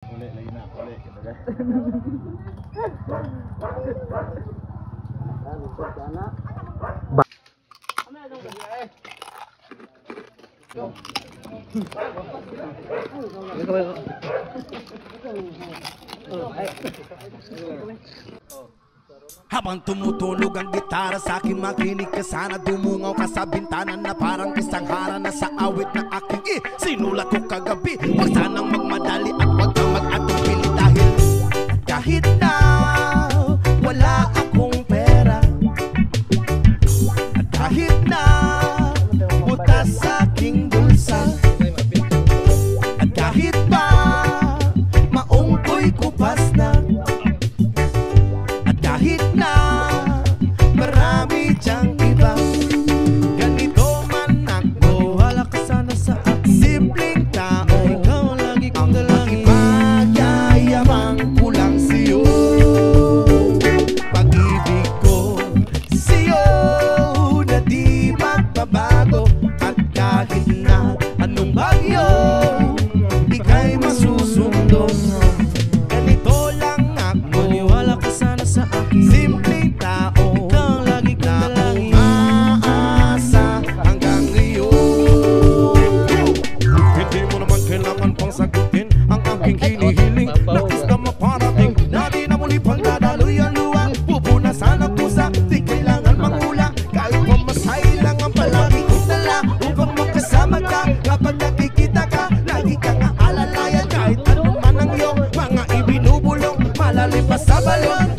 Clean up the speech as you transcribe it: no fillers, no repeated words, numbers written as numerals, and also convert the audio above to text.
Uli lagi na, uli kita guys. Habang tumutunog ang gitara sa akin, makinig ka sana. Dumungaw ka sa bintana na parang isang hara na sa awit na aking sinulat ko kagabi. Huwag sanang magmadali at huwag kang mag-atupili dahil kahit na wala akong pera, at kahit na butas sa aking bulsa, at kahit pa maong ko'y kupas na, kahit na marami diyang iba, ganito man ako, wala ka sana sa akin. Simpleng tao, ikaw ang lagi kong dalangin. Ipagyayabang ko lang sa'yo, pag-ibig ko sa'yo na di magbabago. At kahit na anong bagyo ika'y masusunod, ganito lang ako, maniwala ka sana sa akin. Simpleng tao, ikaw ang lagi kong dalangin. Aasa hanggang ngayon. Hindi mo naman kailangan pang sagutin ang aking hinihiling. Nais na maparating na di na muli pang dadaloy ang luwa. Pupunasan ang pusa, di kailangan mangula. Kahit pamasay lang ang palagi kong dala upang makasama ka. Kapag nakikita ka, lagi kang aalalayan. Kahit ano man ang iyong mga ibinubulong, malalim pa sa balon.